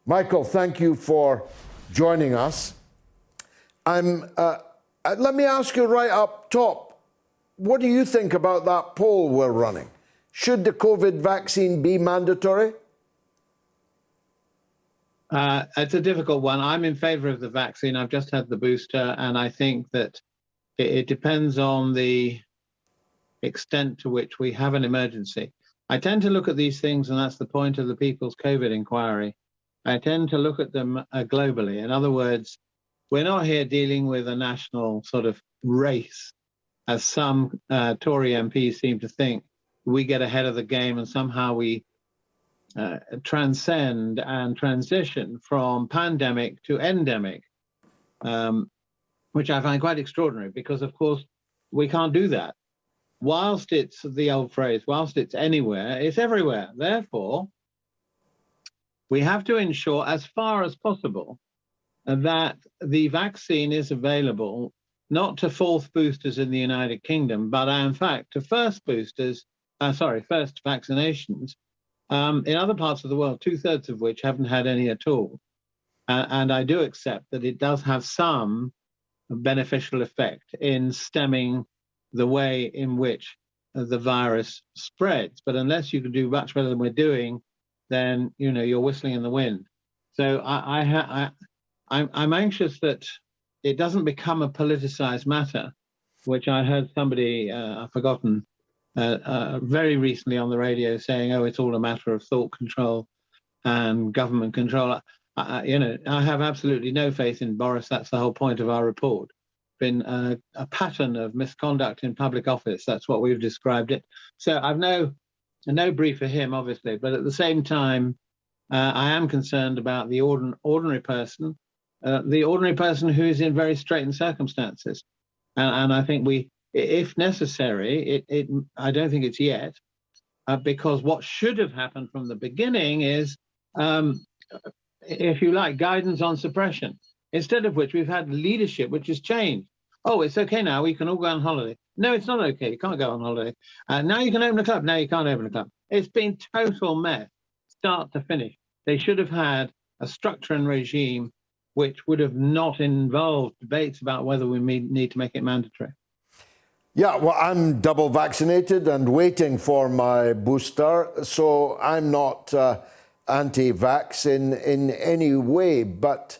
Michael, thank you for joining us. Let me ask you right up top, what do you think about that poll we're running? Should the COVID vaccine be mandatory? It's a difficult one. I'm in favor of the vaccine. I've just had the booster, and I think that it depends on the extent to which we have an emergency. I tend to look at these things, and that's the point of the People's COVID inquiry. I tend to look at them globally. In other words, we're not here dealing with a national sort of race, as some Tory MPs seem to think. We get ahead of the game and somehow we transcend and transition from pandemic to endemic, which I find quite extraordinary because, of course, we can't do that. Whilst it's the old phrase, whilst it's anywhere, it's everywhere. Therefore, we have to ensure as far as possible that the vaccine is available not to fourth boosters in the United Kingdom, but in fact to first vaccinations in other parts of the world, 2/3 of which haven't had any at all. And I do accept that it does have some beneficial effect in stemming the way in which the virus spreads. But unless you can do much better than we're doing, then you're whistling in the wind. So I'm anxious that it doesn't become a politicized matter, which I heard somebody, I've forgotten, very recently on the radio saying, oh, it's all a matter of thought control and government control. I have absolutely no faith in Boris. That's the whole point of our report. Been a pattern of misconduct in public office. That's what we've described it. So I've no brief for him, obviously, but at the same time, I am concerned about the ordinary person, who is in very straitened circumstances. And I think if necessary, I don't think it's yet, because what should have happened from the beginning is, if you like, guidance on suppression, instead of which we've had leadership which has changed. Oh, it's okay now, we can all go on holiday. No, it's not okay, you can't go on holiday. Now you can open a club, now you can't open a club. It's been total mess, start to finish. They should have had a structure and regime which would have not involved debates about whether we need to make it mandatory. Yeah, well, I'm double vaccinated and waiting for my booster, so I'm not anti-vax in any way, but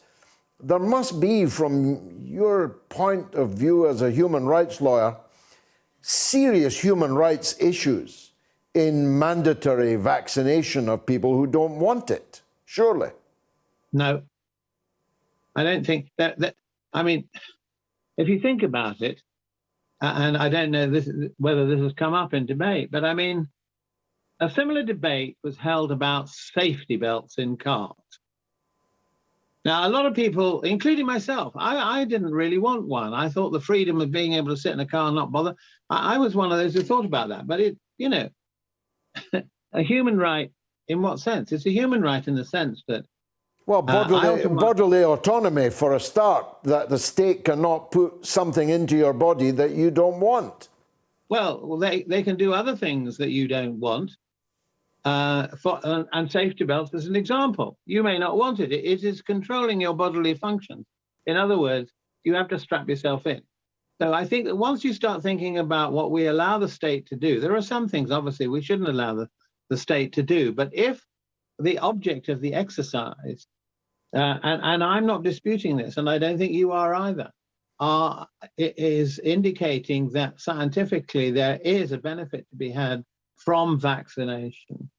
there must be, from your point of view as a human rights lawyer, serious human rights issues in mandatory vaccination of people who don't want it, surely. No, I don't think that I mean, if you think about it, and I don't know whether this has come up in debate, but I mean, a similar debate was held about safety belts in cars. Now, a lot of people, including myself, I didn't really want one. I thought the freedom of being able to sit in a car and not bother. I was one of those who thought about that. But a human right, in what sense? It's a human right in the sense that well, bodily autonomy for a start, that the state cannot put something into your body that you don't want. Well, they can do other things that you don't want. And safety belts as an example. You may not want it. It is controlling your bodily functions. In other words, you have to strap yourself in. So I think that once you start thinking about what we allow the state to do, there are some things, obviously, we shouldn't allow the state to do. But if the object of the exercise, and I'm not disputing this, and I don't think you are either, is indicating that scientifically there is a benefit to be had from vaccination,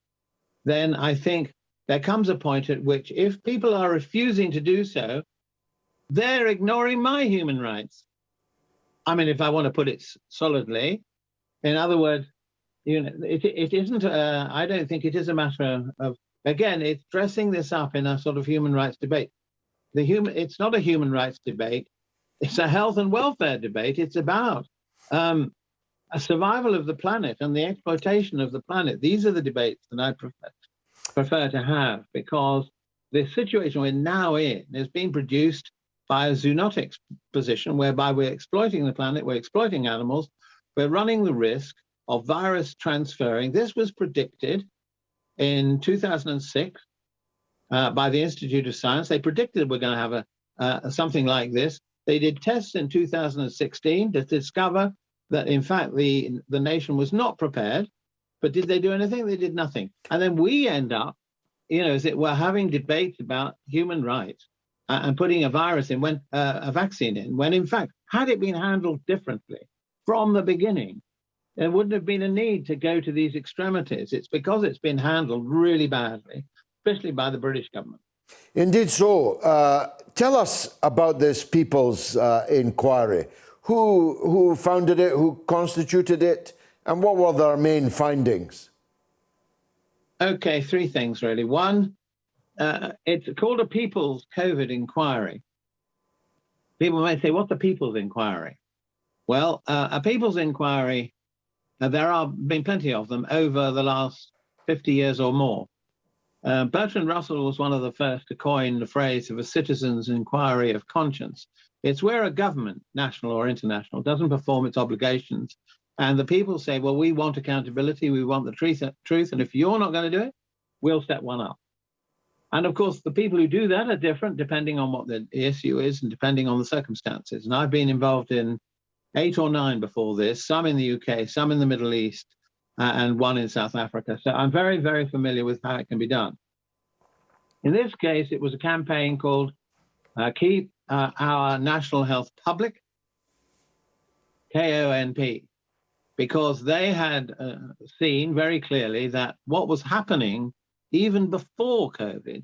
then I think there comes a point at which if people are refusing to do so, they're ignoring my human rights. I mean, if I want to put it solidly, in other words, it isn't, I don't think it is a matter of, again, it's dressing this up in a sort of human rights debate. It's not a human rights debate. It's a health and welfare debate. It's about a survival of the planet and the exploitation of the planet. These are the debates that I prefer to have, because the situation we're now in is being produced by a zoonotic position whereby we're exploiting the planet, we're exploiting animals, we're running the risk of virus transferring. This was predicted in 2006 by the Institute of Science. They predicted we're going to have something like this. They did tests in 2016 to discover that, in fact, the nation was not prepared. But did they do anything? They did nothing. And then we end up, as it were, having debates about human rights and putting a virus in, when a vaccine in, when in fact, had it been handled differently from the beginning, there wouldn't have been a need to go to these extremities. It's because it's been handled really badly, especially by the British government. Indeed so. Tell us about this People's Inquiry. Who founded it, who constituted it, and what were their main findings? Okay, three things really. One, it's called a People's COVID Inquiry. People may say, what's a People's Inquiry? Well, a People's Inquiry, there have been plenty of them over the last 50 years or more. Bertrand Russell was one of the first to coin the phrase of a citizen's inquiry of conscience. It's where a government, national or international, doesn't perform its obligations. And the people say, well, we want accountability, we want the truth, and if you're not going to do it, we'll set one up. And of course, the people who do that are different depending on what the issue is and depending on the circumstances. And I've been involved in 8 or 9 before this, some in the UK, some in the Middle East, and one in South Africa. So I'm very, very familiar with how it can be done. In this case, it was a campaign called Keep Our National Health Public, KONP, because they had seen very clearly that what was happening even before COVID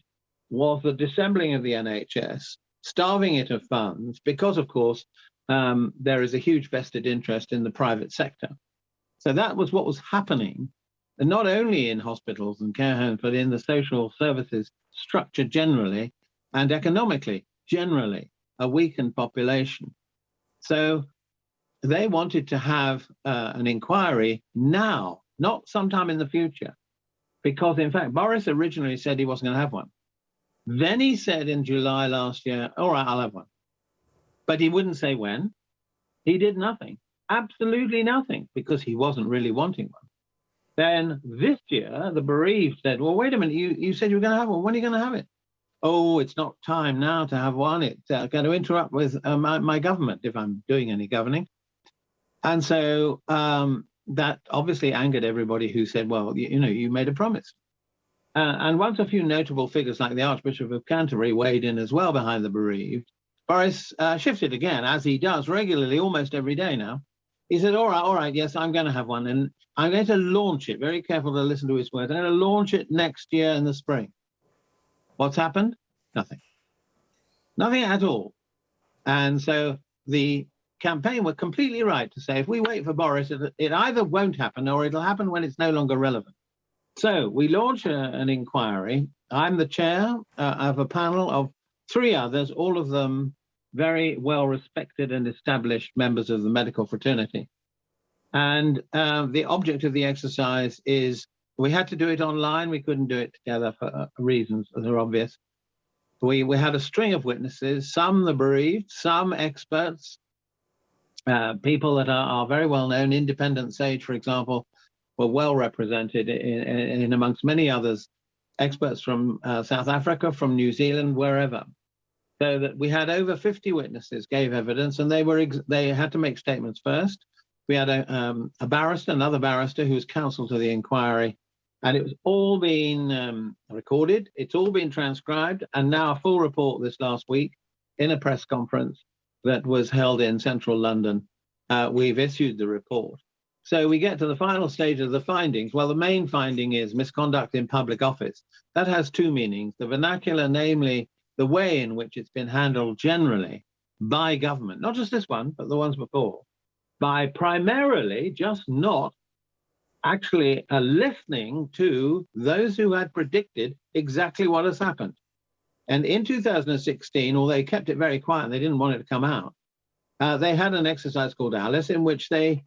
was the dissembling of the NHS, starving it of funds, because, of course, there is a huge vested interest in the private sector. So that was what was happening, and not only in hospitals and care homes, but in the social services structure generally, and economically generally, a weakened population. So they wanted to have an inquiry now, not sometime in the future, because in fact, Boris originally said he wasn't going to have one. Then he said in July last year, all right, I'll have one. But he wouldn't say when. He did nothing, absolutely nothing, because he wasn't really wanting one. Then this year, the bereaved said, well, wait a minute, you said you were going to have one. When are you going to have it? Oh, it's not time now to have one. It's going to interrupt with my government if I'm doing any governing. And so that obviously angered everybody who said, well, you made a promise. And once a few notable figures like the Archbishop of Canterbury weighed in as well behind the bereaved, Boris shifted again, as he does regularly, almost every day now. He said, all right, yes, I'm going to have one. And I'm going to launch it. Very careful to listen to his words. I'm going to launch it next year in the spring. What's happened? Nothing. Nothing at all. And so the campaign were completely right to say, if we wait for Boris, it either won't happen or it'll happen when it's no longer relevant. So we launch an inquiry. I'm the chair of a panel of 3 others, all of them very well respected and established members of the medical fraternity. And the object of the exercise is, we had to do it online. We couldn't do it together for reasons that are obvious. We had a string of witnesses, some the bereaved, some experts, people that are very well known. Independent Sage, for example, were well represented in amongst many others, experts from South Africa, from New Zealand, wherever. So that we had over 50 witnesses gave evidence, and they had to make statements first. We had another barrister who was counsel to the inquiry, and it was all been recorded. It's all been transcribed, and now a full report this last week in a press conference that was held in central London. We've issued the report. So we get to the final stage of the findings. Well, the main finding is misconduct in public office. That has 2 meanings. The vernacular, namely the way in which it's been handled generally by government, not just this one, but the ones before, by primarily just not actually listening to those who had predicted exactly what has happened. And in 2016, although they kept it very quiet and they didn't want it to come out, they had an exercise called Alice, in which they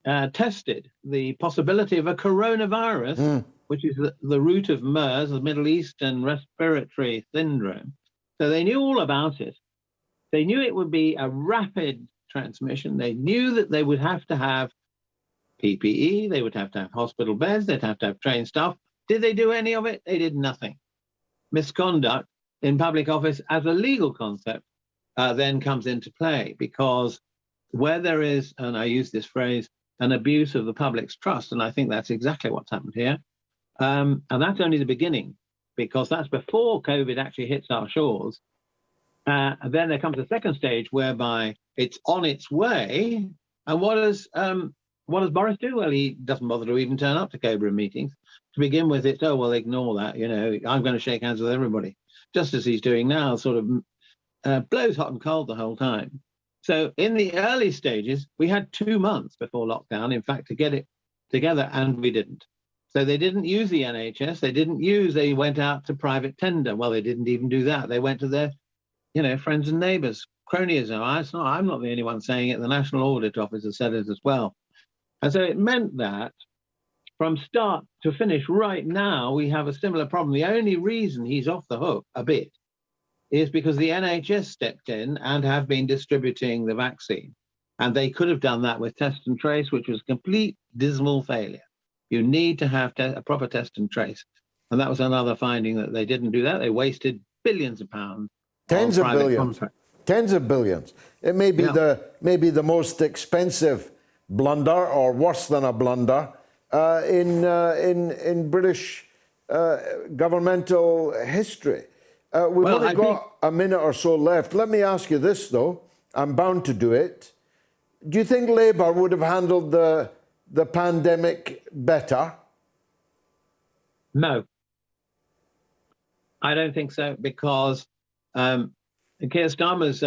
tested the possibility of a coronavirus, which is the root of MERS, the Middle Eastern Respiratory Syndrome. So they knew all about it. They knew it would be a rapid transmission. They knew that they would have to have PPE, they would have to have hospital beds, they'd have to have trained staff. Did they do any of it? They did nothing. misconduct in public office as a legal concept then comes into play, because where there is, and I use this phrase, an abuse of the public's trust, and I think that's exactly what's happened here, and that's only the beginning, because that's before COVID actually hits our shores. And then there comes a second stage whereby it's on its way. And what does Boris do? Well, he doesn't bother to even turn up to Cobra meetings. To begin with, it's, oh, well, ignore that. You know, I'm going to shake hands with everybody, just as he's doing now, sort of blows hot and cold the whole time. So in the early stages, we had 2 months before lockdown, in fact, to get it together, and we didn't. So they didn't use the NHS. They went out to private tender. Well, they didn't even do that. They went to their, friends and neighbours. Cronyism. I'm not the only one saying it. The National Audit Office has said it as well. And so it meant that from start to finish right now, we have a similar problem. The only reason he's off the hook a bit is because the NHS stepped in and have been distributing the vaccine. And they could have done that with test and trace, which was a complete dismal failure. You need to have a proper test and trace. And that was another finding, that they didn't do that. They wasted billions of pounds. Tens of billions. Tens of billions. It may be the most expensive blunder, or worse than a blunder, in British governmental history. We've only got a minute or so left. Let me ask you this, though. I'm bound to do it. Do you think Labour would have handled the pandemic better? No. I don't think so, because Keir Starmer's,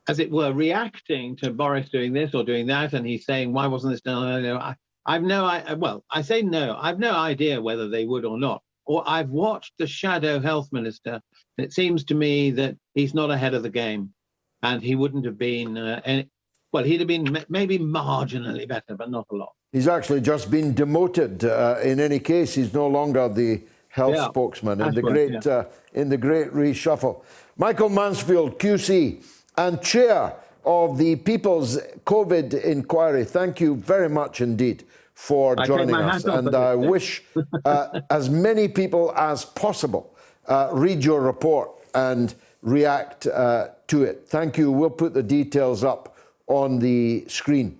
as it were, reacting to Boris doing this or doing that, and he's saying, why wasn't this done earlier? I've no idea whether they would or not. Or I've watched the shadow health minister, and it seems to me that he's not ahead of the game, and he wouldn't have been, he'd have been maybe marginally better, but not a lot. He's actually just been demoted. In any case, he's no longer the health spokesman in the great reshuffle. Michael Mansfield, QC, and chair of the People's COVID Inquiry, thank you very much indeed for joining us. And I wish as many people as possible read your report and react to it. Thank you. We'll put the details up on the screen.